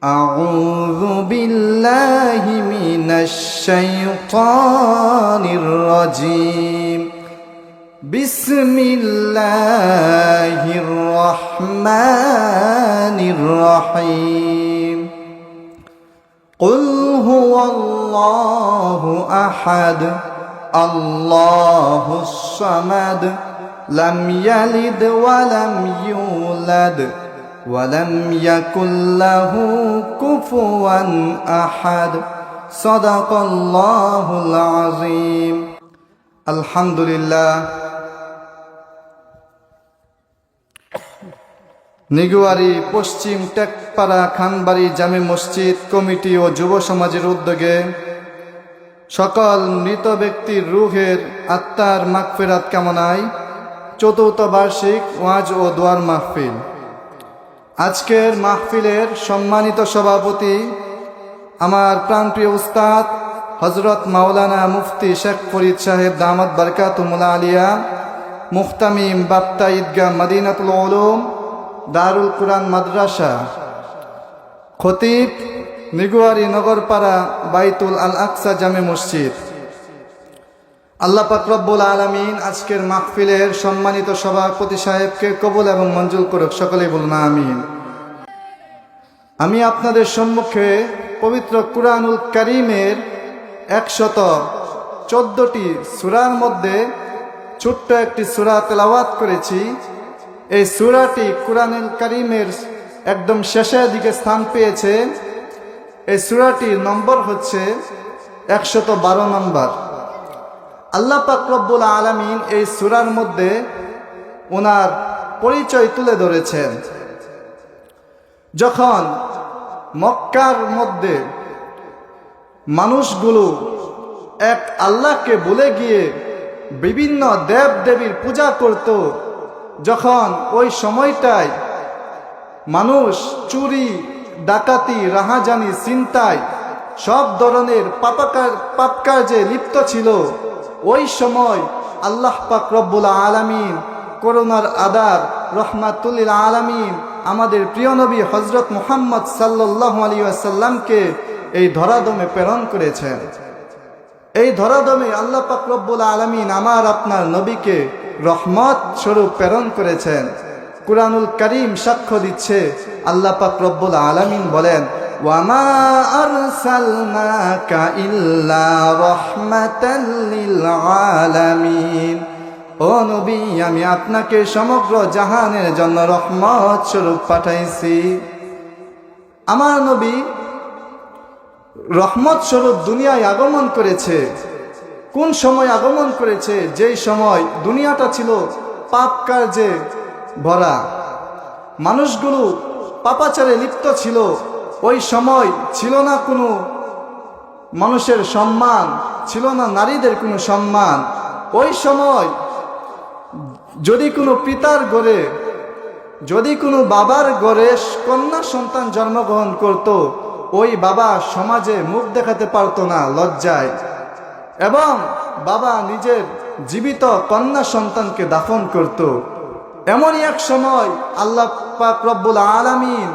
أعوذ بالله من الشيطان الرجيم بسم الله الرحمن الرحيم قل هو الله أحد الله الصمد لم يلد ولم يولد ولم يكن له كفوا أحد صدق الله العظيم الحمد لله নিগুয়ারি পশ্চিম টেকপাড়া খানবাড়ি জামে মসজিদ কমিটি ও যুব সমাজের উদ্যোগে সকল মৃত ব্যক্তির রূহের আত্মার মাগফিরাত কামনায় চতুর্থ বার্ষিক ওয়াজ ও দোয়ার মাহফিল। আজকের মাহফিলের সম্মানিত সভাপতি আমার প্রাণপ্রিয় উস্তাদ হযরত মাওলানা মুফতি শেখ ফরিদ সাহেব দামাত বরকাতুহুল আলিয়া, মুহতামিম বাপ্তা ঈদগাহ মদিনাতুল উলুম দারুল কুরআন মাদ্রাসা, খতিব নিগুয়ারি নগরপাড়া বাইতুল আল আকসা জামে মসজিদ। আল্লাহ পাক রব্বুল আলামিন আজকের মাহফিলের সম্মানিত সভাপতি সাহেবকে কবুল এবং মঞ্জুর করুক, সকলেই বলুন আমিন। আমি আপনাদের সম্মুখে পবিত্র কুরআনুল কারীমের 114টি সূরার মধ্যে ছোট্ট একটি সূরা তেলাওয়াত করেছি। এই সূরাটি কুরআনুল কারীমের একদম শেষের দিকে স্থান পেয়েছে। এই সূরাটির নম্বর হচ্ছে 112 নম্বর। আল্লাহ পাক রব্বুল আলামিন এই সূরার মধ্যে ওনার পরিচয় তুলে ধরেছেন। যখন মক্কার মধ্যে মানুষগুলো এক আল্লাহকে ভুলে গিয়ে বিভিন্ন দেব দেবীর পূজা করত, যখন ওই সময়টায় মানুষ চুরি ডাকাতি রাহাজানি ছিনতাই সব ধরনের পাপ কাজে লিপ্ত ছিল, ওই সময় আল্লাহ পাক রব্বুল আলামিন করুণার আদার রহমাতুল লিল আলামিন আমাদের প্রিয় নবী হযরত মুহাম্মদ সাল্লাল্লাহু আলাইহি ওয়াসাল্লামকে এই ধরাধামে প্রেরণ করেছেন। এই ধরাধামে আল্লাহ পাক রব্বুল আলামিন আমার আপনার নবীকে রহমত স্বরূপ প্রেরণ করেছেন। কুরআনুল কারীম সাক্ষ্য দিচ্ছে, আল্লাহ পাক রব্বুল আলামিন বলেন, ওয়ামা আরসালনাকা ইল্লা রাহমাতাল লিল আলামিন। ও নবী, আমি আপনাকে সমগ্র জাহানের জন্য রহমত স্বরূপ পাঠাইছি। আমার নবী রহমত স্বরূপ দুনিয়ায় আগমন করেছে। কোন সময় আগমন করেছে? যেই সময় দুনিয়াটা ছিল পাপ কার্যে ভরা, মানুষগুলো পাপাচারে লিপ্ত ছিল। ওই সময় ছিল না কোনো মানুষের সম্মান, ছিল না নারীদের কোনো সম্মান। ওই সময় যদি কোনো পিতার ঘরে, যদি কোনো বাবার ঘরে কন্যা সন্তান জন্মগ্রহণ করত, ওই বাবা সমাজে মুখ দেখাতে পারত না লজ্জায়, এবং বাবা নিজের জীবিত কন্যা সন্তানকে দাফন করত। এমনই এক সময় আল্লাহ পাক রব্বুল আলামিন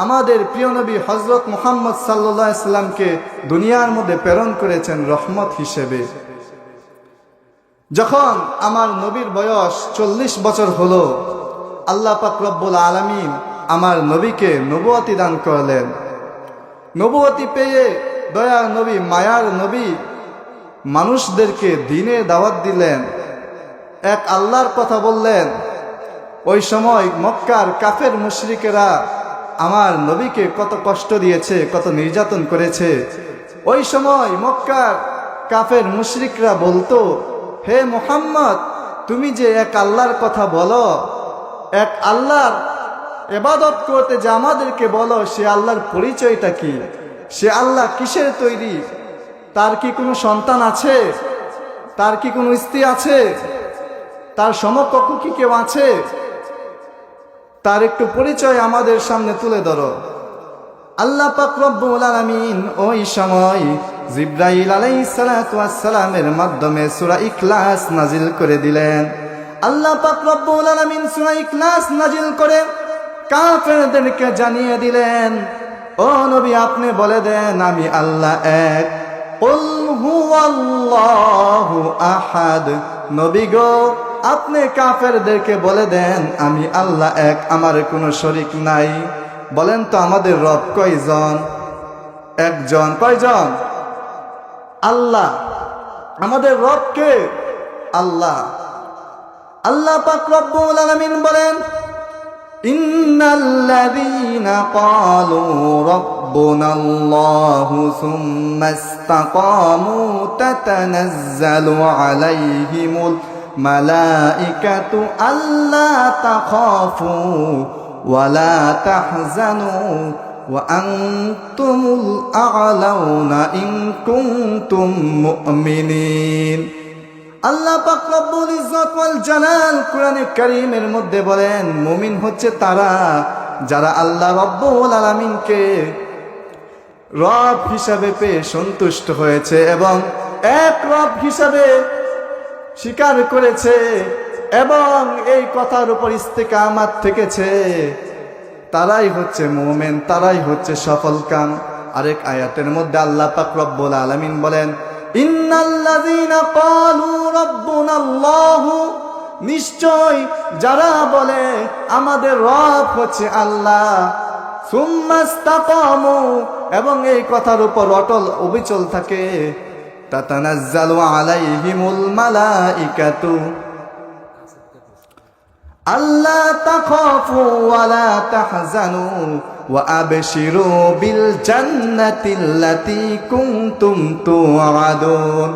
আমাদের প্রিয় নবী হযরত মুহাম্মদ সাল্লাল্লাহু আলাইহি সাল্লামকে দুনিয়ার মধ্যে প্রেরণ করেছেন রহমত হিসেবে। যখন আমার নবীর বয়স 40 বছর হলো, আল্লাহ পাক রব্বুল আলামিন আমার নবীকে নবুয়তি দান করলেন। নবুয়তি পেয়ে দয়ার নবী, মায়ার নবী মানুষদেরকে দ্বীনের দাওয়াত দিলেন, এক আল্লাহর কথা বললেন। ওই সময় মক্কার কাফের মুশরিকেরা আমার নবীকে কত কষ্ট দিয়েছে, কত নির্যাতন করেছে। ওই সময় মক্কার কাফের মুশরিকরা বলতো, হে মুহাম্মদ, তুমি যে এক আল্লাহর কথা বলো, এক আল্লাহর ইবাদত করতে যে আমাদেরকে বলো, সে আল্লাহর পরিচয়টা কি? সে আল্লাহ কিসের তৈরি? তার কি কোনো সন্তান আছে? তার কি কোনো স্ত্রী আছে? তার সমকক্ষ কি কেউ আছে? তার একটু পরিচয় আমাদের সামনে তুলে ধরো। আল্লাহ পাক রব্বুল আলামিন ওই সময় জিবরাইল আলাইহিস সালাতু ওয়াস সালামের মাধ্যমে সূরা ইখলাস নাজিল করে দিলেন। আল্লাহ পাক রব্বুল আলামিন সূরা ইখলাস নাজিল করে কাফেরদেরকে জানিয়ে দিলেন, ও ও নবী আপনি বলে দেন আমি আল্লাহ এক। কুল হুয়াল্লাহু আহাদ। নবী গো আপনি কাফেরদেরকে বলে দেন আমি আল্লাহ এক, আমার কোনো শরীক নাই। বলেন তো আমাদের রব কয়জন? একজন। কয়জন? আল্লাহ। আমাদের রব কে? আল্লাহ। আল্লাহ পাক রব্বুল আলামিন বলেন ইন্নাল্লাযীনা ক্বালু রাব্বুনাল্লাহু সুম্মা ইসতাকামু তাতানাজ্জালু আলাইহিমুল মালাইকাতু আল্লা তাখাফু ওয়া লা তাহজানু ওয়া আনতুমুল আ'লাউনা ইন কুনতুম মুমিনিন। আল্লাহ পাক রব্বুল ইজ্জত ওয়াল জালাল কোরআনে কারীমের মধ্যে বলেন মুমিন হচ্ছে তারা যারা আল্লাহ রব্বুল আলামিনকে রব হিসাবে পেয়ে সন্তুষ্ট হয়েছে এবং এক রব হিসাবে স্বীকার করেছে এবং এই কথার উপর ইস্তেকামাত থেকেছে, তারাই হচ্ছে মুমিন, তারাই হচ্ছে সফলকাম। আরেক আয়াতের মধ্যে আল্লাহ পাক রব্বুল আলামিন বলেন ইন্নাল্লাযীনা ক্বালু রাব্বুনাল্লাহু, নিশ্চয় যারা বলে আমাদের রব হচ্ছে আল্লাহ, সুম্মা ইসতাকামু, এবং এই কথার উপর অটল অবিচল থাকে, তাতানাজ্জালু আলাইহিমুল মালাইকাতু আল্লা তাখাফু ওয়া লা তাহজানু ওয়া আবশিরু বিল জান্নাতিল্লাতী কুনতুম তুআদুন।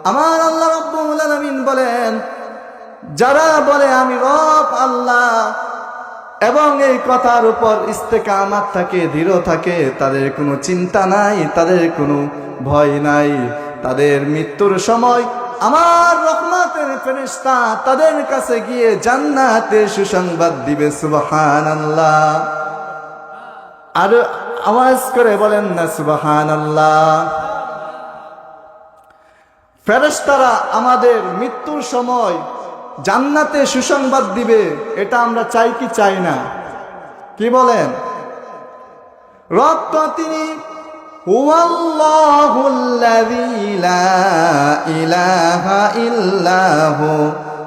আমার আল্লাহ রাব্বুল আলামিন বলেন যারা বলে আমি রব আল্লাহ এবং এই কথার উপর ইস্তেকামাত থাকে, দৃঢ় থাকে, তাদের কোনো চিন্তা নাই, তাদের কোনো ভয় নাই, তাদের মৃত্যুর সময় আমার রহমতের ফেরেশতা তাদের কাছে গিয়ে জান্নাতের সুসংবাদ দিবে। সুবহানাল্লাহ। আর আওয়াজ করে বলেন না সুবহানাল্লাহ। ফেরেশতারা আমাদের মৃত্যুর সময় জান্নাতে সুসংবাদ দিবে, এটা আমরা চাই কি চাই না? কি বলেন? রব তো তিনি হুয়াল্লাহুল্লাযী লা ইলাহা ইল্লাহু,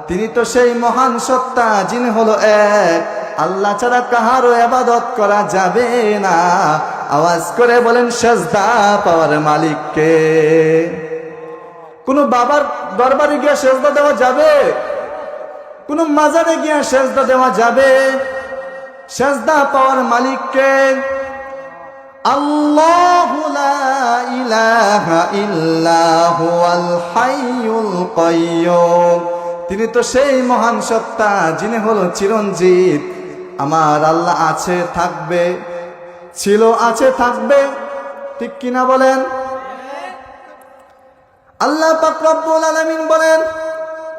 তিনি তো সেই মহান সত্তা যিনি হলো এক, আল্লাহ ছাড়া কাহারও ইবাদত করা যাবে না। আওয়াজ করে বলেন সিজদা পাওয়ার মালিক কে? কোন বাবার দরবারে গিয়ে সিজদা দেওয়া যাবে? কোন মাজারে গিয়ে সিজদা দেওয়া যাবে? সিজদা পাওয়ার মালিক কে? আল্লাহু লা ইলাহা ইল্লা হুয়াল হাইয়ুল কাইয়্যুম, তিনি তো সেই মহান সত্তা যিনি হলো চিরঞ্জীব। আমার আল্লাহ আছে, থাকবে, ছিল, আছে, থাকবে, ঠিক কিনা বলেন? আল্লাহ পাক রব্বুল আলামিন বলেন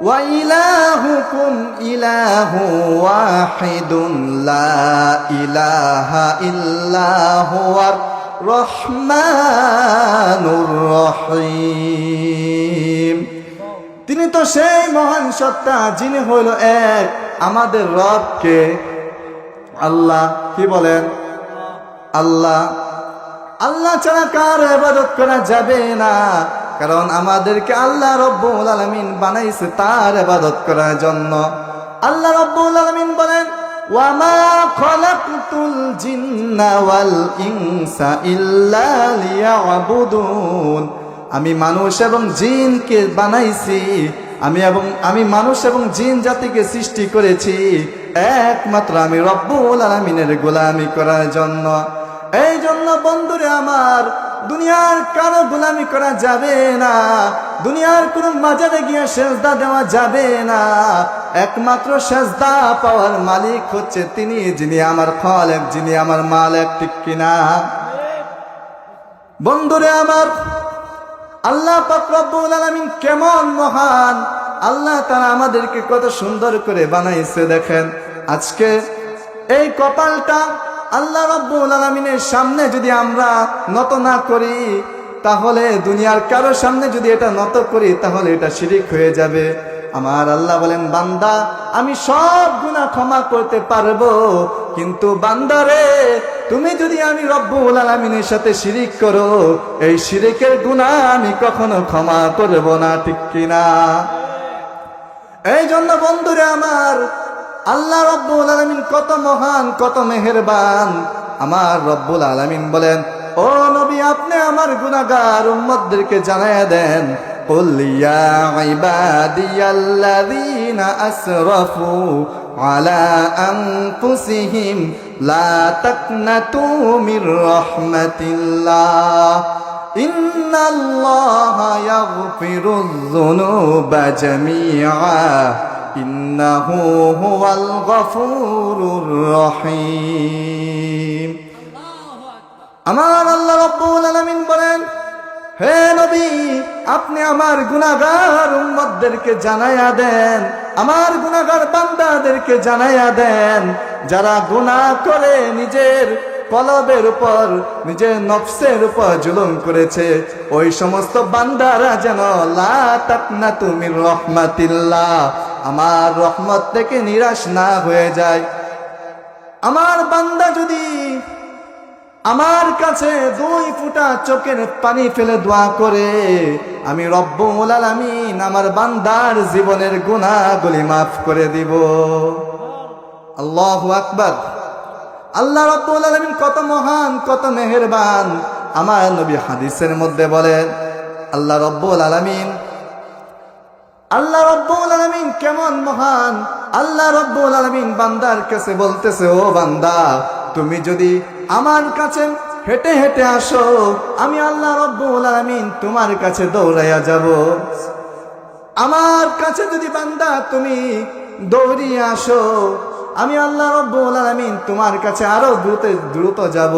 ওয়া ইলাহুকুম ইলাহু ওয়াহিদুন লা ইলাহা ইল্লা হুয়ার রহমানুর রহিম, তিনি তো সেই মহান সত্তা যিনি হইল এক, আমাদের রবকে আল্লাহ। কি বলেন? আল্লাহ। আল্লাহ ছাড়া কার ইবাদত করা যাবে না, কারণ আমাদেরকে আল্লাহ রব্বুল আলামিন বানাইছে তার ইবাদত করার জন্য। আল্লাহ রব্বুল আলামিন বলেন ওয়া মা খালাকতুল জিন্না ওয়াল ইনসা ইল্লা লিয়াবুদুন, আমি মানুষ এবং জিনকে বানাইছি, আমি মানুষ এবং জিন জাতিকে সৃষ্টি করেছি একমাত্র আমি রব্বুল আলামিনের গোলামি করার জন্য। এই জন্য বন্ধুরে আমার, দুনিয়ার কারো গোলামি করা যাবে না, দুনিয়ার কোন মাজারে গিয়ে সিজদা দেওয়া যাবে না। একমাত্র সিজদা পাওয়ার মালিক হচ্ছে তিনি, যিনি আমার খালেক, যিনি আমার মালিক, ঠিক কিনা? বন্ধুরে আমার, আল্লাহ পাক রব্বুল আলামিন কেমন মহান, আল্লাহ তাআলা আমাদেরকে কত সুন্দর করে বানাইছে। দেখেন আজকে এই কপালটা আল্লাহ রব্বুল আলামিনের সামনে যদি আমরা নত না করি, তাহলে দুনিয়ার কারো সামনে যদি এটা নত করি তাহলে এটা শিরিক হয়ে যাবে। আমার আল্লাহ বলেন, বান্দা আমি সব গুনাহ ক্ষমা করতে পারবো, কিন্তু বান্দারে তুমি যদি আমি রব্বুল আলামিনের সাথে শিরিক করো, এই শিরিকের গুনাহ আমি কখনো ক্ষমা করব না, ঠিক কিনা? এই জন্য বন্ধুরে আমার, আল্লাহ রব্বুল আলামিন কত মহান, কত মেহেরবান। আমার রব্বুল আলামিন বলেন, ও নবী আপনি আমার গুনাহগার উম্মতদেরকে জানায়া দেন, কুল ইয়া ইবাদিয়াল্লাযীনা আসরাফু আলা আনফুসিহিম লা তাকনাতু মির রাহমাতিল্লাহ ইন্নাল্লাহা ইয়াগফিরুয যুনুবা জামিআ ইন্নাহু হুয়াল গফুরুর রহিম। আমার আল্লাহ রাব্বুল আলামিন বলেন, হে নবী আপনি আমার গুনাহগার উম্মতদেরকে জানায়া দেন, আমার গুনাহগার বান্দাদেরকে জানায়া দেন, যারা গুনাহ করে নিজের কলবের উপর, নিজের নফসের উপর জুলুম করেছে, ওই সমস্ত বান্দারা যেন লা তাকনাতু মির রাহমাতিল্লাহ, আমার রহমত থেকে নিরাশ না হয়ে যায়। আমার বান্দা যদি আমার কাছে 2 ফোঁটা চোখের পানি ফেলে দোয়া করে, আমি রব্বুল আলামিন আমার বান্দার জীবনের গুনাহগুলি মাফ করে দিব। আল্লাহু আকবার। আল্লাহ রব্বুল আলামিন কত মহান, কত মেহেরবান। আমার নবী হাদিসের মধ্যে বলেন, আল্লাহ রব্বুল আলামিন কেমন মহান। আল্লাহ রব্বুল আলামিন বান্দার কাছে বলতেছে, ও বান্দা তুমি যদি আমার কাছে হেঁটে হেঁটে আসো, আমি আল্লাহ রব্বুল আলামিন তোমার কাছে দৌড়াইয়া যাব। আমার কাছে যদি বান্দা তুমি দৌড়িয়ে আসো, আমি আল্লাহ রব্বুল আলামিন তোমার কাছে আরো দ্রুত যাব।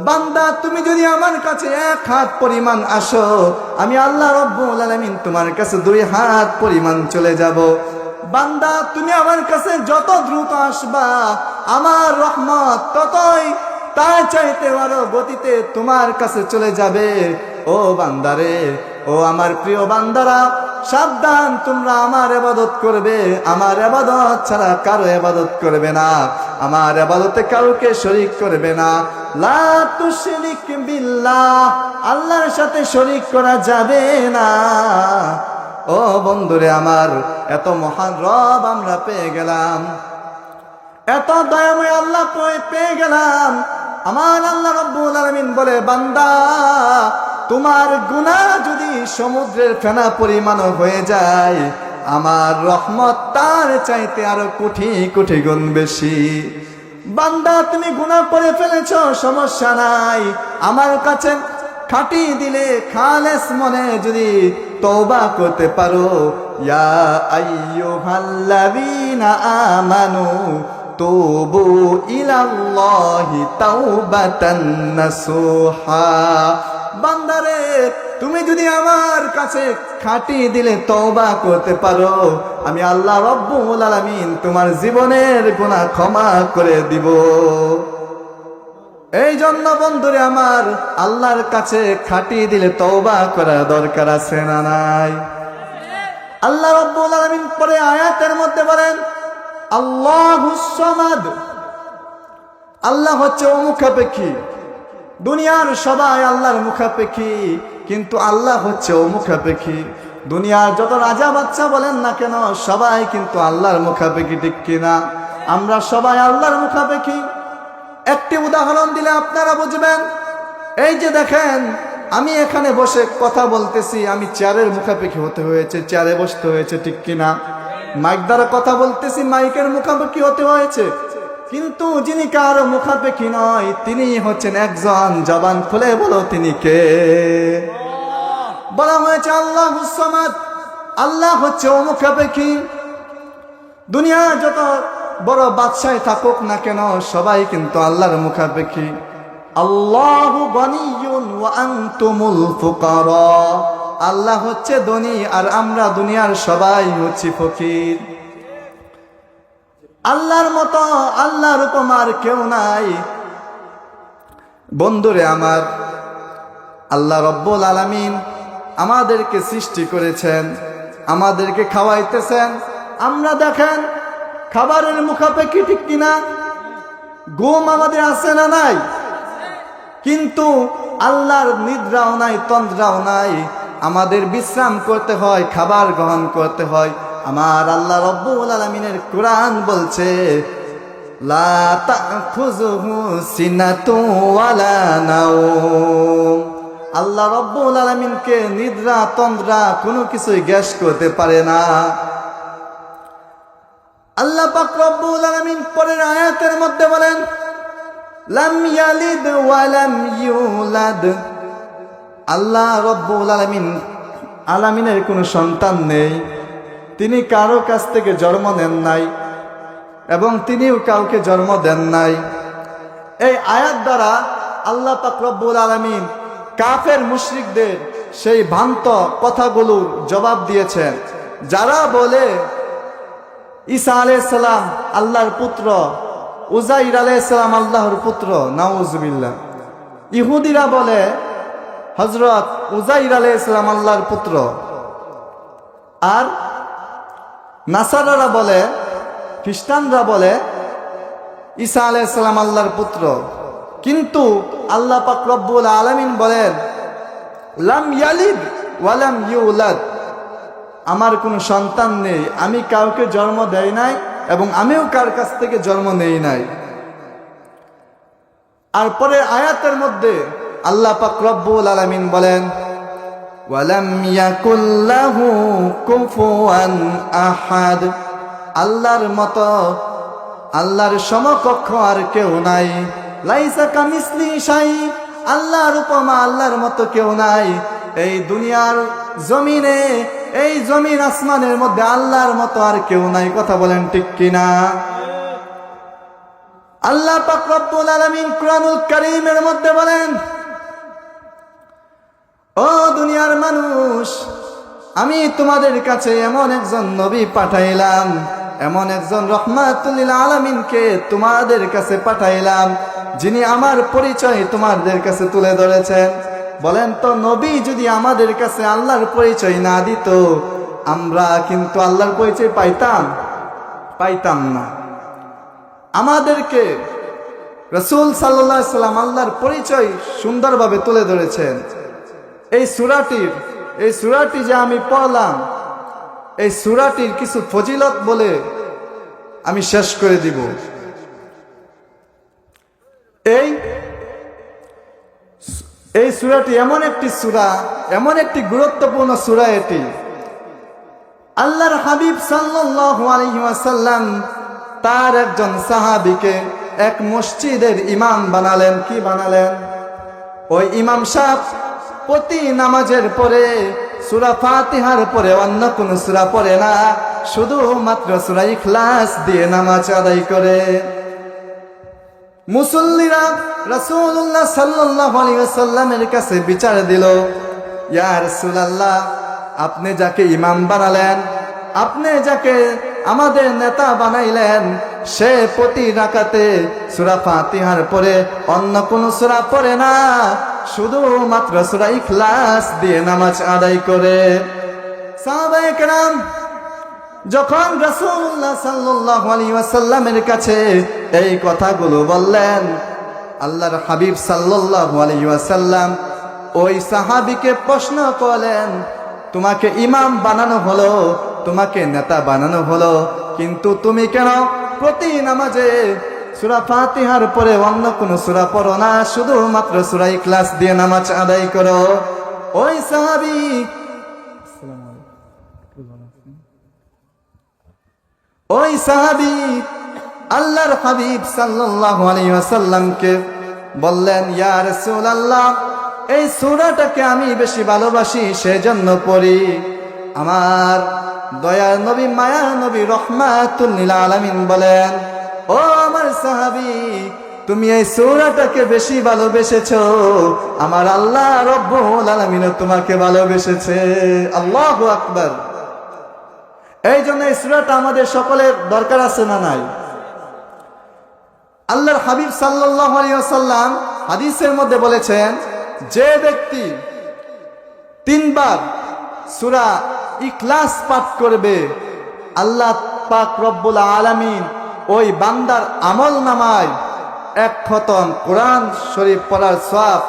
বান্দা তুমি যদি আমার কাছে 1 হাত পরিমাণ আসো, আমি আল্লাহ রব্বুল আলামিন তোমার কাছে 2 হাত পরিমাণ চলে যাব। বান্দা তুমি আমার কাছে যত দ্রুত আসবা, আমার রহমত ততই তার চাইতে আরো গতিতে তোমার কাছে চলে যাবে। ও বান্দারে, ও আমার প্রিয় বান্দারা, সাবধান, তোমরা আমার ইবাদত করবে, আমার ইবাদত ছাড়া কারো ইবাদত করবে না, আমার ইবাদতে কাউকে শরীক করবে না। লা তুশরিক বিল্লাহ, আল্লাহর সাথে শরীক করা যাবে না। ও বন্ধুরে আমার, এত মহান রব আমরা পেয়ে গেলাম, এত দয়াময় আল্লাহ পেয়ে গেলাম। আমার আল্লাহ রব্বুল আলামিন বলে, বান্দা তোমার গুনাহ যদি সমুদ্রের ফেনা পরিমাণ হয়ে যায়, আমার রহমত তার চাইতে আরো কোটি কোটি গুণ বেশি। বান্দা তুমি গুনাহ করে ফেলেছো, সমস্যা নাই, আমার কাছে খাটি দিলে খালেস মনে যদি তওবা করতে পারো, ইয়া আইয়ুহাল্লাযীনা আমানু তুবু ইলাল্লাহি তাওবাতান নাসুহা। বান্দারে তুমি যদি আমার কাছে খাটি দিলে তওবা করতে পারো, আমি আল্লাহ রব্বুল আলামিন তোমার জীবনের গুনাহ ক্ষমা করে দিব। এই জন্য বন্ধুরে আমার, আল্লাহর কাছে খাটি দিলে তওবা করার দরকার আছে না নাই? আল্লাহ রব্বুল আলামিন পরে আয়াতের মধ্যে বলেন, আল্লাহুস সামাদ, আল্লাহ হচ্ছে মুখাপেক্ষী। দুনিয়ার সবাই আল্লাহর মুখাপেক্ষী, কিন্তু আল্লাহ হচ্ছে মুখাপেক্ষী। দুনিয়ার যত রাজা বাচ্চা বলেন না কেন, সবাই কিন্তু আল্লাহর মুখাপেক্ষী, ঠিক কিনা? আমরা সবাই আল্লাহর মুখাপেক্ষী। একটি উদাহরণ দিলে আপনারা বুঝবেন। এই যে দেখেন, আমি এখানে বসে কথা বলতেছি, আমি চেয়ারের মুখাপেক্ষী হতে হয়েছে, চেয়ারে বসতে হয়েছে, ঠিক কিনা? মাইক দ্বারা কথা বলতেছি, মাইকের মুখাপেক্ষী হতে হয়েছে। কিন্তু যিনি কারো মুখাপেক্ষী নয়, তিনি হচ্ছেন একজন, জবান খুলে বলো তিনি কে? বলা হয়েছে আল্লাহুস সামাদ, আল্লাহ হচ্ছে মুখাপেক্ষী। দুনিয়া যত বড় বাদশাহ থাকুক না কেন, সবাই কিন্তু আল্লাহর মুখাপেক্ষী। আল্লাহু গনিয়ুন ওয়া আনতুমুল ফুকারা, আল্লাহ হচ্ছে ধনী আর আমরা দুনিয়ার সবাই হচ্ছি ফকির। আল্লাহর মতো, আল্লাহর উপমার কেউ নাই। বন্ধুরে আমার, আল্লাহ রব্বুল আলামিন আমাদেরকে সৃষ্টি করেছেন, আমাদেরকে খাওয়াইতেছেন। আমরা দেখেন খাবারের মুখাপেক্ষি ঠিক কিনা, ঘুম আমাদের আছে না নাই? কিন্তু আল্লাহর নিদ্রাও নাই, তন্দ্রাও নাই, আমাদের বিশ্রাম করতে হয়, খাবার গ্রহণ করতে হয়। আমার আল্লাহ রব্বুল আলামিনের কোরআন বলছে লা তাখুযুহু সিনাতুন ওয়ালা নাওম। আল্লাহ রব্বুল আলামিনকে নিদ্রা তন্দ্রা কোনো কিছুই গ্রাস করতে পারে না। আল্লাহ পাক রব্বুল আলামিন পরের আয়াতের মধ্যে বলেন লাম ইয়ালিদ ওয়া লাম ইউলাদ। আল্লাহ রব্বুল আলামিনের কোনো সন্তান নেই, তিনি কারো কাছ থেকে জন্ম নেন নাই এবং তিনিও কাউকে জন্ম দেন নাই। এই আয়াত দ্বারা আল্লাহ পাক রব্বুল আলামিন কাফের মুশরিকদের সেই ভ্রান্ত কথাগুলোর জবাব দিয়েছেন। যারা বলে ঈসা আলাইহিস সালাম আল্লাহর পুত্র, উযাইর আলাইহিস সালাম আল্লাহর পুত্র, নাউজুবিল্লাহ। ইহুদিরা বলে হযরত উযাইর আলাইহিস সালাম আল্লাহর পুত্র, আর নাসারারা বলে, খ্রিস্টানরা বলে ঈসা আলাইহিস সালাম আল্লাহর পুত্র। কিন্তু আল্লাহ পাক রব্বুল আলামিন বলেন লাম ইয়ালিদ ওয়া লাম ইউলাদ, আমার কোনো সন্তান নেই, আমি কাউকে জন্ম দেই নাই এবং আমিও কার কাছ থেকে জন্ম নেই নাই। আর পরে আয়াতের মধ্যে আল্লাহ পাক রব্বুল আলামিন বলেন ওয়ালাম ইয়াকুল লাহু কুফুয়ান আহাদ, আল্লাহর মতো, আল্লাহর সমকক্ষ আর কেউ নাই। লাইসা কামিসলি শাই, আল্লাহর উপমা, আল্লাহর মতো কেউ নাই। এই দুনিয়ার জমিনে, এই জমিন আসমানের মধ্যে আল্লাহর মতো আর কেউ নাই। কথা বলেন ঠিক কিনা? আল্লাহ পাক রব্বুল আলামিন কুরআনুল কারীমের মধ্যে বলেন ও দুনিয়ার মানুষ, আমি তোমাদের কাছে এমন একজন নবী পাঠাইলাম, এমন একজন রহমাতুল লিল আলামিনকে তোমাদের কাছে পাঠাইলাম, যিনি আমার পরিচয় তোমাদের কাছে তুলে ধরেছেন। বলেন তো, নবী যদি আমাদের কাছে আল্লাহর পরিচয় না দিত, আমরা কিন্তু আল্লাহর পরিচয় পাইতাম না। আমাদেরকে রাসূল সাল্লাল্লাহু আলাইহি সাল্লাম আল্লাহর পরিচয় সুন্দরভাবে তুলে ধরেছেন। এই সূরাটি যে আমি পড়লাম, এই সূরাটির কিছু ফজিলত বলে আমি শেষ করে দিব। এই সূরাটি এমন একটি সূরা, এমন একটি গুরুত্বপূর্ণ সূরা। এটি আল্লাহর হাবিব সাল্লাল্লাহু আলাইহি ওয়াসাল্লাম তার একজন সাহাবীকে এক মসজিদের ইমাম বানালেন। কি বানালেন? ওই ইমাম সাহেব প্রতি নামাজের পরে সূরা ফাতিহার পরে অন্য কোন সূরা পড়ে না, শুধুমাত্র সূরা ইখলাস দিয়ে নামাজ আদায় করে। মুসল্লিরা রাসূলুল্লাহ সাল্লাল্লাহু আলাইহি ওয়াসাল্লামের কাছে বিচার দিল, ইয়া রাসূলুল্লাহ, আপনি যাকে ইমাম বানালেন, আপনি যাকে আমাদের নেতা বানাইলেন, সে প্রতি রাকাতে সূরা ফাতিহার পরে অন্য কোন সূরা পড়ে না, শুধুমাত্র সূরা ইখলাস দিয়ে নামাজ আদায় করে। সাহাবায়ে কেরাম যখন রাসূলুল্লাহ সাল্লাল্লাহু আলাইহি ওয়াসাল্লামের কাছে এই কথাগুলো বললেন, আল্লাহর হাবিব সাল্লাল্লাহু আলাইহি ওয়াসাল্লাম ওই সাহাবীকে প্রশ্ন করলেন, তোমাকে ইমাম বানানো হলো, তোমাকে নেতা বানানো হলো, কিন্তু তুমি কেন প্রতি নামাজে সূরা ফাতিহার পরে অন্য কোন সূরা পড়ো না, শুধুমাত্র সূরা ইখলাস দিয়ে নামাজ আদায় করো? ওই সাহাবী আল্লাহর হাবিব সাল্লাল্লাহু আলাইহি ওয়াসাল্লামকে বললেন, ইয়া রাসূলুল্লাহ, এই সূরাটাকে আমি বেশি ভালোবাসি, সেজন্য পড়ি। আমার দয়ার নবী, মায়ার নবী, রহমাতুল লিল আলামিন বলেন, ও আমার সাহাবী, তুমি এই সূরাটাকে বেশি ভালোবেসেছো, আমার আল্লাহ রব্বুল আলামিন তোমাকে ভালোবেসেছে। আল্লাহু আকবার। এই জন্য এই সূরাটা আমাদের সকলের দরকার আছে না নাই? আল্লাহর হাবিব সাল্লাল্লাহু আলাইহি ওয়াসাল্লাম হাদিসের মধ্যে বলেছেন, যে ব্যক্তি 3 বার সূরা ইখলাস পাঠ করবে, আল্লাহ পাক রব্বুল আলামিন ওই বান্দার আমল নামায় 1 খতম কোরআন শরীফ পড়ার সওয়াব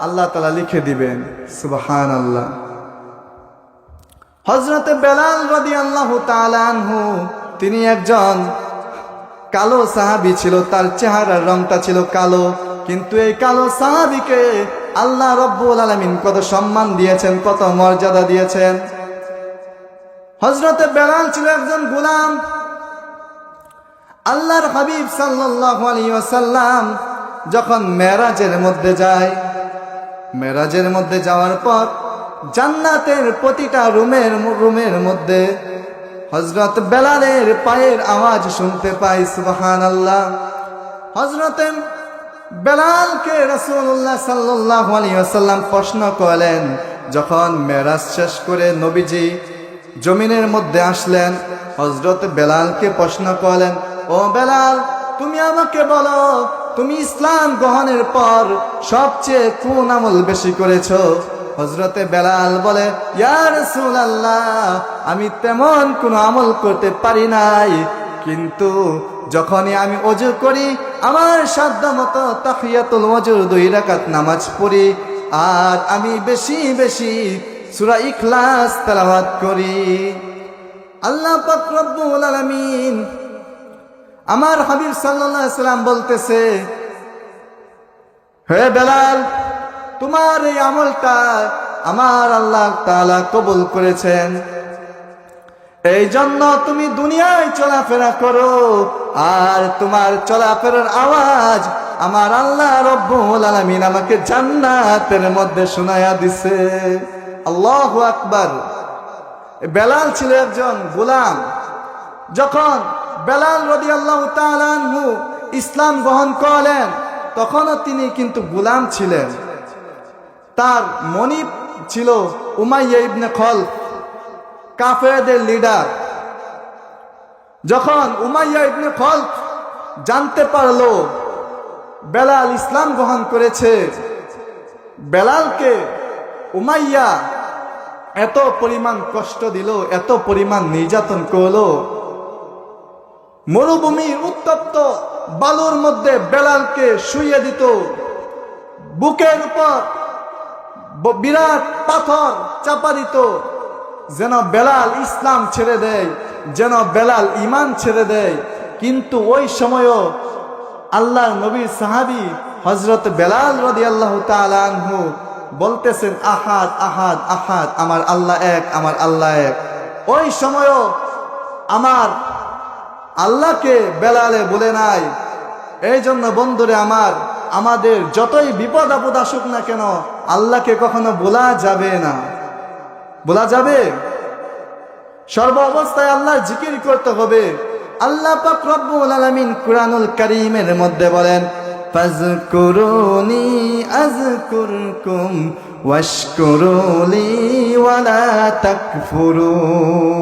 আল্লাহ তাআলা লিখে দিবেন। সুবহানাল্লাহ। হযরত বেলাল রাদিয়াল্লাহু তাআলা আনহু তিনি একজন কালো সাহাবী ছিল, তার চেহারার রংটা ছিল কালো, কিন্তু এই কালো সাহাবীকে আল্লাহ রব্বুল আলামিন কত সম্মান দিয়েছেন, কত মর্যাদা দিয়েছেন। হযরত বেলাল ছিল একজন গোলাম। আল্লাহর হাবিব সাল্লাল্লাহু আলাইহি ওয়াসাল্লাম যখন মেরাজের মধ্যে যায়, মেরাজের মধ্যে যাওয়ার পর জান্নাতের প্রতিটা রুমের মধ্যে হযরত বেলালের পায়ের আওয়াজ শুনতে পাই। সুবহানাল্লাহ। হযরত বেলালকে রাসূলুল্লাহ সাল্লাল্লাহু আলাইহি ওয়াসাল্লাম প্রশ্ন করলেন, যখন মেরাজ শেষ করে নবীজি জমিনের মধ্যে আসলেন, হযরত বেলালকে প্রশ্ন করলেন, ও বেলাল, তুমি আমাকে বলো, তুমি ইসলাম গ্রহণের পর সবচেয়ে কোন আমল বেশি করেছো? হযরতে বেলাল বলে, ইয়া রাসূলুল্লাহ, আমি তেমন কোনো আমল করতে পারি নাই, কিন্তু যখনই আমি ওযু করি আমার সাধ্যমতো তাহিয়াতুল ওযুর 2 রাকাত নামাজ পড়ি, আর আমি বেশি বেশি সূরা ইখলাস তেলাওয়াত করি। আল্লাহ পাক রব্বুল আলামিন আমার হাবিব সাল্লাল্লাহু আলাইহি সাল্লাম বলতেছে, হে বেলাল, তোমার এই আমলটা আমার আল্লাহ তাআলা কবুল করেছেন, এই জন্য তুমি দুনিয়ায় চলাফেরা করো, আর তোমার চলাফেরার আওয়াজ আমার আল্লাহ রব্বুল আলামিন আমাকে জান্নাতের মধ্যে শোনায়া দিছে। আল্লাহু আকবার। বেলাল ছিল একজন গোলাম। যখন বেলাল রাদিয়াল্লাহু তাআলা আনহু ইসলাম গ্রহণ করলেন, তখনও তিনি কিন্তু গোলাম ছিলেন। তার মনিব ছিল উমাইয়া ইবনে খলফ, কাফেরদের লিডার। যখন উমাইয়া ইবনে খলফ জানতে পারলো বেলাল ইসলাম গ্রহণ করেছে, বেলালকে উমাইয়া এত পরিমাণ কষ্ট দিল, এত পরিমাণ নির্যাতন করলো, মরুভূমির উত্তপ্ত বালুর মধ্যে বেলালকে শুইয়ে দিত, বুকের উপর বিরাট পাথর চাপা দিত, যেন বেলাল ইসলাম ছেড়ে দেয়, যেন বেলাল ঈমান ছেড়ে দেয়। কিন্তু ওই সময়ও আল্লাহর নবীর সাহাবী হযরত বেলাল রাদিয়াল্লাহু তাআলা আনহু বলতেছেন, আহাদ আহাদ আহাদ, আমার আল্লাহ এক, আমার আল্লাহ এক। ওই সময়ও আমার আল্লাহকে বেলালে বলে নাই। এই জন্য বন্ধুরে আমার, আমাদের যতই বিপদ আপদ আসুক না কেন, আল্লাহকে কখনো ভোলা যাবে না। বলা যাবে, সর্ব অবস্থায় আল্লাহর জিকির করতে হবে। আল্লাহ পাক রব্বুল আলামিন কুরআনুল কারীমের মধ্যে বলেন, ফাযকুরুনি আযকুরকুম ওয়াশকুরুলি ওয়ালা তাকফুরুন।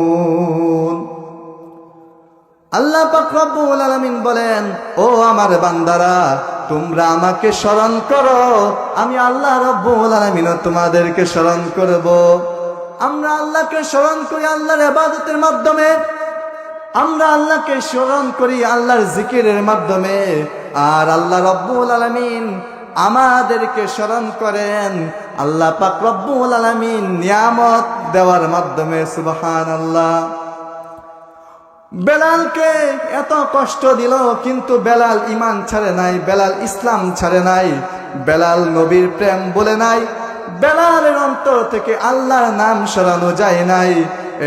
আল্লাহ পাক রব্বুল আলামিন বলেন, ও আমার বান্দারা, তোমরা আমাকে স্মরণ করো, আমি আল্লাহ রব্বুল আলামিনও তোমাদেরকে স্মরণ করব। আমরা আল্লাহকে স্মরণ করি আল্লাহর ইবাদতের মাধ্যমে, আমরা আল্লাহকে স্মরণ করি আল্লাহর জিকিরের মাধ্যমে, আর আল্লাহ রব্বুল আলামিন আমাদেরকে স্মরণ করেন আল্লাহ পাক রব্বুল আলামিন নিয়ামত দেওয়ার মাধ্যমে। সুবহানাল্লাহ। বেলালকে এত কষ্ট দিল, কিন্তু বেলাল ঈমান ছাড়ে নাই, বেলাল ইসলাম ছাড়ে নাই, বেলাল নবীর প্রেম বলে নাই, বেলালের অন্তর থেকে আল্লাহর নাম সরানো যায় নাই।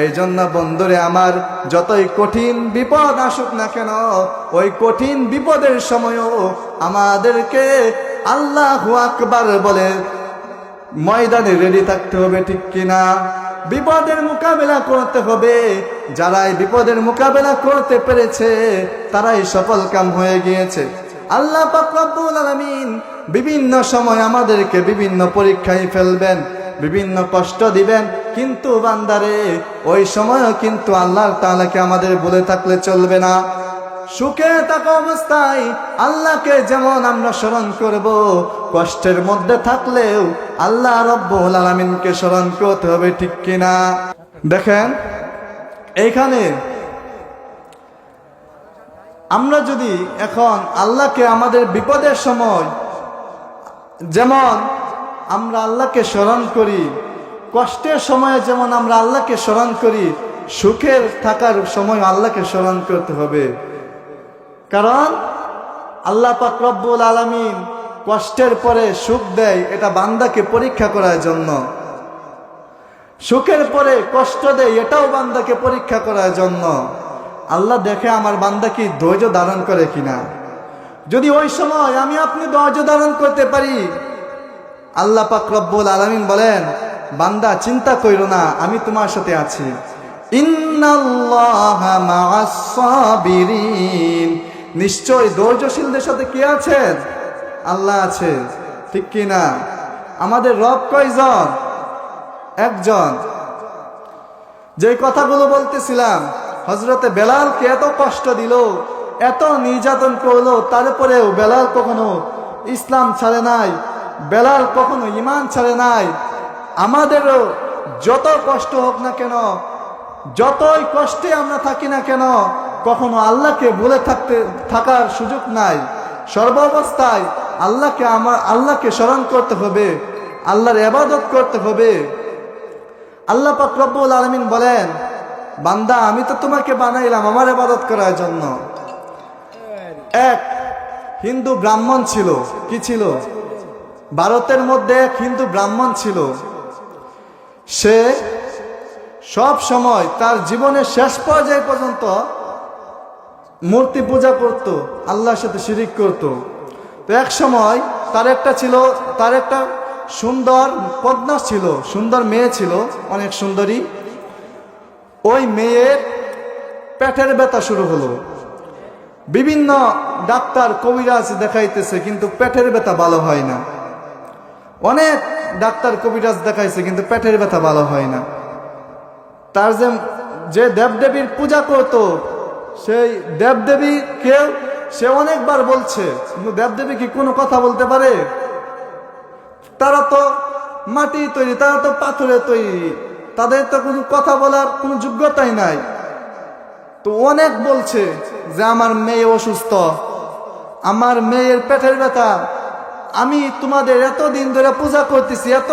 এই জন্য বন্ধুরে আমার, যতই কঠিন বিপদ আসুক না কেন, ওই কঠিন বিপদের সময়ও আমাদেরকে আল্লাহু আকবার বলে ময়দানে রেডি থাকতে হবে, ঠিক কিনা? বিপদের মোকাবেলা করতে হবে। যারাই বিপদের মোকাবেলা করতে পেরেছে তারাই সফল কাম হয়ে গিয়েছে। আল্লাহ পাক রব্বুল আলামিন বিভিন্ন সময় আমাদেরকে বিভিন্ন পরীক্ষায় ফেলবেন, বিভিন্ন কষ্ট দিবেন, কিন্তু বান্দারে ওই সময়ও কিন্তু আল্লাহ তাআলাকে আমাদের ভুলে থাকলে চলবে না। সুখে থাকা অবস্থায় আল্লাহকে যেমন আমরা স্মরণ করব, কষ্টের মধ্যে থাকলেও আল্লাহ রব্বুল আলামিনকে স্মরণ করতে হবে, ঠিক কিনা? দেখেন এইখানে আমরা যদি এখন আল্লাহকে আমাদের বিপদের সময় যেমন আমরা আল্লাহকে স্মরণ করি, কষ্টের সময়ে যেমন আমরা আল্লাহকে স্মরণ করি, সুখের থাকার সময় আল্লাহকে স্মরণ করতে হবে। কারণ আল্লাহ পাক রব্বুল আলামিন কষ্টের পরে সুখ দেয়, এটা বান্দাকে পরীক্ষা করার জন্য। সুখের পরে কষ্ট দেয়, এটাও বান্দাকে পরীক্ষা করার জন্য। আল্লাহ দেখে আমার বান্দা কি ধৈর্য ধারণ করে কিনা। যদি ওই সময় আমি আপনি ধৈর্য ধারণ করতে পারি, আল্লাহ পাক রব্বুল আলামিন বলেন, বান্দা চিন্তা কইরো না, আমি তোমার সাথে আছি। ইন্নাল্লাহা মাআস সাবিরিন, নিশ্চয় ধৈর্যশীলদের সাথে কে আছেন? আল্লাহ আছে, ঠিক কি না? আমাদের রব কয়জন? একজন। যে কথাগুলো বলতেছিলাম, হযরতে বেলালকে এত কষ্ট দিল, এত নির্যাতন করলো, তারপরেও বেলাল কখনো ইসলাম ছাড়ে নাই, বেলাল কখনো ঈমান ছাড়ে নাই। আমাদেরও যত কষ্ট হোক না কেন, যতই কষ্টে আমরা থাকি না কেন, কখনো আল্লাহকে ভুলে থাকার সুযোগ নাই। সর্বাবস্থায় আল্লাহকে স্মরণ করতে হবে, আল্লাহর ইবাদত করতে হবে। আল্লাহ পাক রব্বুল আলামিন বলেন, বান্দা আমি তো তোমাকে বানাইলাম আমার ইবাদত করার জন্য। এক হিন্দু ব্রাহ্মণ ছিল, কি ছিল? ভারতের মধ্যে এক হিন্দু ব্রাহ্মণ ছিল। সে সব সময় তার জীবনের শেষ পর্যায়ে পর্যন্ত মূর্তি পূজা করত, আল্লাহর সাথে শিরিক করত। তো এক সময় তার একটা সুন্দর কন্যা ছিল, সুন্দর মেয়ে ছিল, অনেক সুন্দরী। ওই মেয়ের পেটের ব্যথা শুরু হলো। বিভিন্ন ডাক্তার কবিরাজ দেখাইতেছে, কিন্তু পেটের ব্যথা ভালো হয় না। অনেক ডাক্তার কবিরাজ দেখাইছে, কিন্তু পেটের ব্যথা ভালো হয় না। তার যে দেবদেবীর পূজা করত, সেই দেবদেবীকে সে অনেকবার বলছে, কিন্তু দেবদেবী কি কোনো কথা বলতে পারে? তারা তো মাটি তৈরি, তারা তো পাথরের তৈরি, তাদের তো কোনো কথা বলার কোনো যোগ্যতাই নাই। তো অনেক বলছে যে আমার মেয়ে অসুস্থ, আমার মেয়ের পেটের ব্যথা, আমি তোমাদের এত দিন ধরে পূজা করতেছি, এত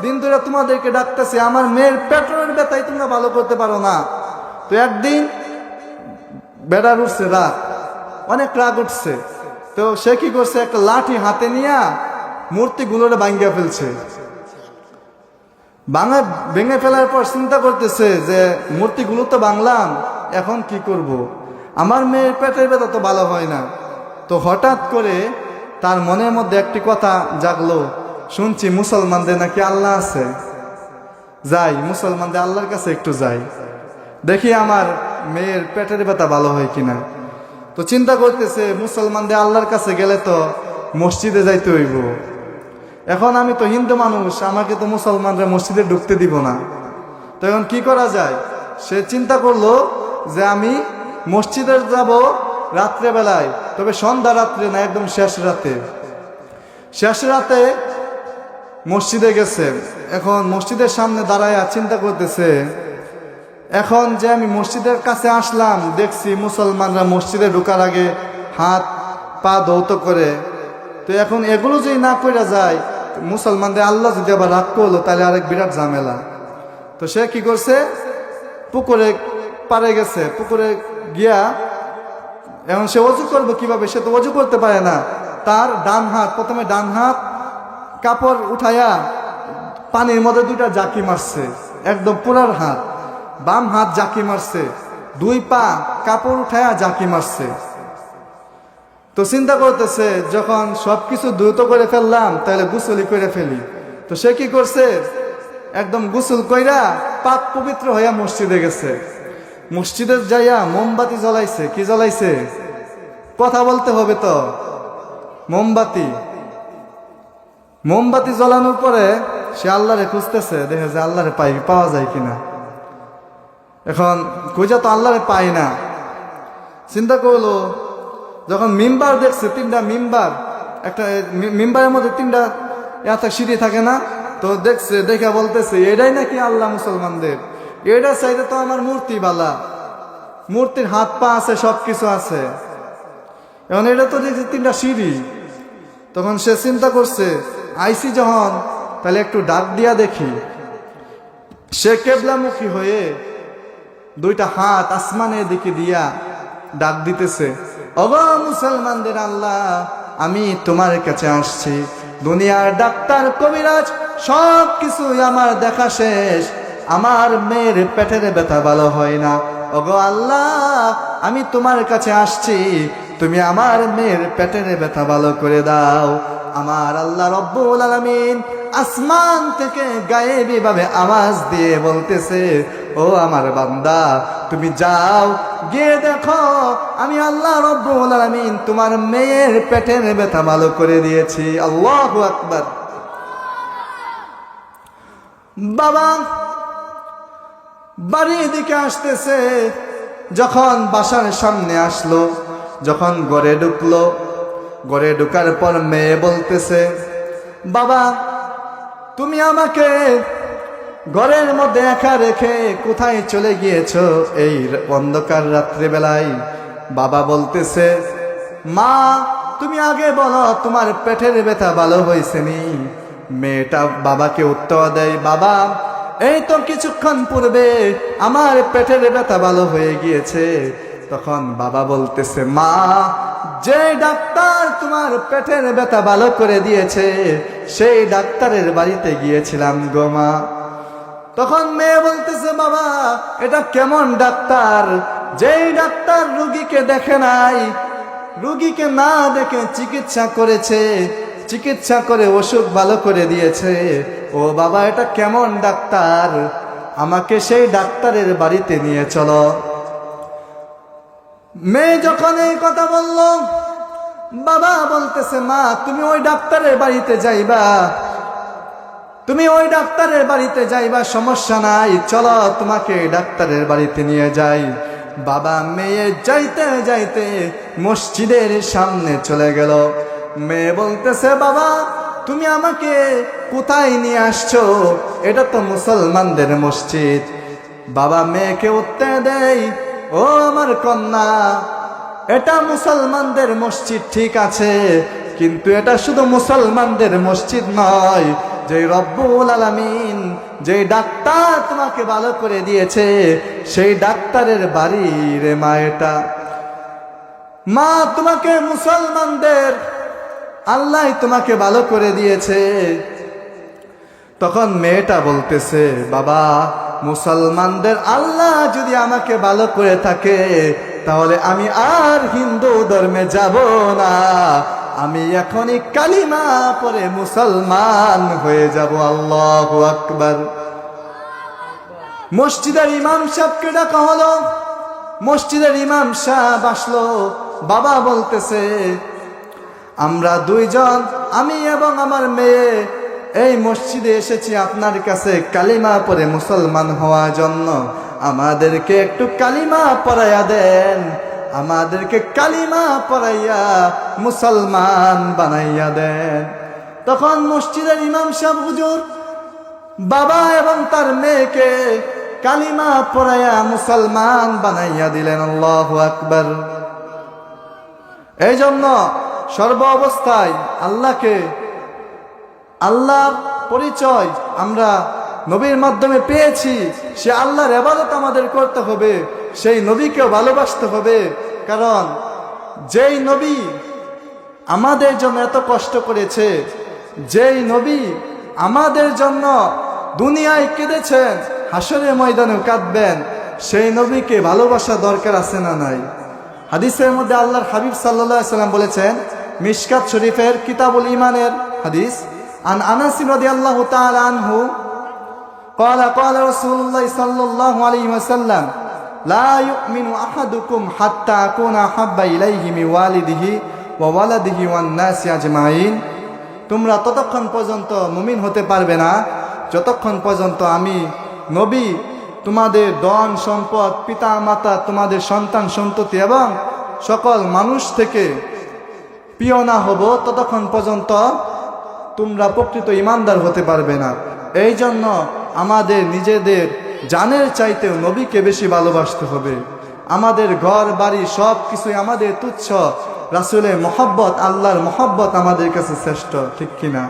দিন ধরে তোমাদেরকে ডাকতেছি, আমার মেয়ের পেটের ব্যথাই তোমরা ভালো করতে পারো না। তো একদিন বেড়ার উঠছে রাগ, অনেক রাগ উঠছে। তো সে কি করছে, একটা লাঠি হাতে নিয়ে মূর্তিগুলোরে ভাঙ্গিয়া ফেলছে। ভেঙে ফেলার পর চিন্তা করতেছে যে মূর্তিগুলো তো ভাঙলাম, এখন কি করব? আমার মেয়ের পেটের ব্যথা তো ভালো হয় না। তো হঠাৎ করে তার মনের মধ্যে একটি কথা জাগলো, শুনছি মুসলমানদের নাকি আল্লাহ আছে, যাই মুসলমানদের আল্লাহর কাছে একটু যাই, দেখি আমার মেয়ের পেটের ব্যথা ভালো হয় কিনা। তো চিন্তা করতেছে মুসলমানদের আল্লাহর কাছে গেলে তো মসজিদে যাইতে হইব। এখন আমি তো হিন্দু মানুষ, আমাকে তো মুসলমানরা মসজিদে ঢুকতে দিব না। তো এখন কি করা যায়? সে চিন্তা করলো যে আমি মসজিদে যাব রাত্রেবেলায়, তবে সন্ধ্যা রাত্রে না, একদম শেষ রাতে মসজিদে গেছে। এখন মসজিদের সামনে দাঁড়ায় চিন্তা করতেছে, এখন যে আমি মসজিদের কাছে আসলাম, দেখছি মুসলমানরা মসজিদে ঢোকার আগে হাত পা ধৌত করে। তো এখন এগুলো যদি না করে যায়, মুসলমানদের আল্লাহ যদি আবার রাগ করলো, তাহলে আরেক বিরাট ঝামেলা। তো সে কি করছে, পুকুরে পারে গেছে। পুকুরে গিয়া এখন সে অজু করবে কিভাবে? সে তো অজু করতে পারে না। তার প্রথমে ডান হাত কাপড় উঠাইয়া পানির মধ্যে দুইটা জাকি মারছে, একদম পুরার হাত। বাম হাত জাকি মারছে, দুই পা কাপড় উঠাইয়া জাকি মারছে। তো চিন্তা করতেছে, যখন সবকিছু দ্রুত করে ফেললাম, তাহলে গোসলই করে ফেলি। তো সে কি করছে, একদম গোসল কইরা পাক পবিত্র হইয়া মসজিদে গেছে। মসজিদে যাইয়া মোমবাতি জ্বলাইছে। কি জ্বলাইছে? কথা বলতে হবে তো। মোমবাতি জ্বলানোর পরে সে আল্লাহরে খুঁজতেছে, দেখে যে আল্লাহরে পাওয়া যায় কিনা। এখন খুঁজে তো আল্লাহরে পাই না। চিন্তা করলো, যখন মিম্বার দেখছে, 3টা মিম্বার, একটা মিম্বারের মধ্যে 3টা সিঁড়ি থাকে না, তো দেখছে, দেখে বলতেছে এটাই নাকি আল্লাহ মুসলমানদের। এটা চাইতে তো আমার মূর্তি বালা, মূর্তির হাত পা আছে, সব কিছু আছে, এখন এটা তো দেখছি 3টা সিঁড়ি। তখন সে চিন্তা করছে, আইসি যখন, তাহলে একটু ডাক দিয়া দেখি। সে কেবলামুখী হয়ে 2টা হাত আসমানের দিকে দিয়া ডাক দিতেছে, ওগো মুসলমানদের আল্লাহ, আমি তোমার কাছে আসছি। দুনিয়ার ডাক্তার কবিরাজ সব কিছুই আমার দেখা শেষ, আমার মেয়ের পেটের ব্যথা ভালো হয় না। ওগো আল্লাহ, আমি তোমার কাছে আসছি, তুমি আমার মেয়ের পেটের ব্যথা ভালো করে দাও। আমার আল্লাহ রব্বুল আলামিন আসমান থেকে গায়েবী ভাবে আওয়াজ দিয়ে বলতেছে, ও আমার বান্দা, তুমি যাও, গিয়ে দেখো আমি আল্লাহ রব্বুল আলামিন তোমার মেয়ের পেটের ব্যথা ভালো করে দিয়েছি। আল্লাহু আকবার। বাবা বাড়ির দিকে আসতেছে, যখন বাসার সামনে আসলো, যখন ঘরে ঢুকলো, ঘরে ঢুকার পর মেয়ে বলতেছে, বাবা তুমি আমাকে ঘরের মধ্যে একা রেখে কোথায় চলে গিয়েছো এই অন্ধকার রাত্রিবেলায়? বাবা বলতেছে, মা তুমি আগে বলো তোমার পেটের ব্যথা ভালো হয়েছে নি? মেয়েটা বাবাকে উত্তর দেয়, বাবা এই তো কিছুক্ষণ পূর্বে আমার পেটের ব্যথা ভালো হয়ে গিয়েছে। তখন বাবা বলতেছে, মা যে ডাক্তার তোমার পেটের ব্যথা ভালো করে দিয়েছে সেই ডাক্তারের বাড়িতে গিয়েছিলাম গো মা। তখন মেয়ে বলতেছে, বাবা এটা কেমন ডাক্তার? যেই ডাক্তার রুগীকে দেখে নাই, রুগীকে না দেখে চিকিৎসা করেছে, চিকিৎসা করে অসুখ ভালো করে দিয়েছে, ও বাবা এটা কেমন ডাক্তার? আমাকে সেই ডাক্তারের বাড়িতে নিয়ে চলো। মেয়ে যখন এই কথা বলল, বাবা বলতেছে, মা তুমি ওই ডাক্তারের বাড়িতে যাইবা, তুমি ওই ডাক্তারের বাড়িতে যাইবা, সমস্যা নাই, চলো তোমাকে ডাক্তারের বাড়িতে নিয়ে যাই। বাবা মেয়ে যাইতে যাইতে মসজিদের সামনে চলে গেল। মেয়ে বলতেছে, বাবা তুমি আমাকে কোথায় নিয়ে আসছো? এটা তো মুসলমানদের মসজিদ। বাবা মেয়েকে উত্তর দেয়, ও আমার কন্যা, এটা মুসলমানদের মসজিদ ঠিক আছে, কিন্তু এটা শুধু মুসলমানদের মসজিদ নয়। যে রব্বুল আলামিন যে ডাক্তার তোমাকে ভালো করে দিয়েছে সেই ডাক্তারের বাড়ি রে মা এটা। মা তোমাকে মুসলমানদের আল্লাহ তোমাকে ভালো করে দিয়েছে। তখন মেয়েটা বলতেছে, বাবা মুসলমানদের আল্লাহ যদি আমাকে ভালো করে থাকে তাহলে আমি আর হিন্দু ধর্মে যাব না, আমি এখনই কালিমা পড়ে মুসলমান হয়ে যাব। আল্লাহু আকবার। মসজিদের ইমাম সাহেবকে ডাকা হলো। মসজিদের ইমাম সাহেব আসলো। বাবা বলতেছে, আমরা 2 জন, আমি এবং আমার মেয়ে এই মসজিদে এসেছি আপনার কাছে কালিমা পড়ে মুসলমান হওয়ার জন্য। আমাদেরকে একটু কালিমা পড়াইয়া দেন, আমাদেরকে কালিমা পড়াইয়া মুসলমান বানাইয়া দেন। তখন মসজিদের ইমাম সাহেব হুজুর বাবা এবং তার মেয়েকে কালিমা পড়াইয়া মুসলমান বানাইয়া দিলেন। আল্লাহু আকবার। এই জন্য সর্ব অবস্থায় আল্লাহর পরিচয় আমরা নবীর মাধ্যমে পেয়েছি। সে আল্লাহর ইবাদত আমাদের করতে হবে, সেই নবীকেও ভালোবাসতে হবে। কারণ যেই নবী আমাদের জন্য এত কষ্ট করেছে, যেই নবী আমাদের জন্য দুনিয়ায় কেঁদেছেন, হাসরের ময়দানেও কাঁদবেন, সেই নবীকে ভালোবাসা দরকার আছে না নাই? হাদিসের মধ্যে আল্লাহর হাবিব সাল্লাল্লাহু আলাইহি ওয়াসাল্লাম বলেছেন, মিশকাত শরীফের কিতাবুল ঈমানের হাদিস, আন আনাস রাদিয়াল্লাহু তাআলা আনহু قال قال رسول الله صلى الله عليه وسلم لا يؤمن أحدكم حتى أكون أحب إليه من والده وولده والناس أجمعين। তোমরা ততক্ষণ পর্যন্ত মুমিন হতে পারবে না যতক্ষণ পর্যন্ত আমি নবী তোমাদের ধন সম্পদ, পিতা মাতা, তোমাদের সন্তান সন্ততি এবং সকল মানুষ থেকে প্রিয় না হব, ততক্ষণ পর্যন্ত তোমরা প্রকৃত ঈমানদার হতে পারবে না। এই জন্য আমাদের নিজেদের জানের চাইতেও নবীকে বেশি ভালোবাসতে হবে। আমাদের ঘর বাড়ি সব কিছুই আমাদের তুচ্ছ, রাসূলের মহব্বত, আল্লাহর মহব্বত আমাদের কাছে শ্রেষ্ঠ, ঠিক কিনা?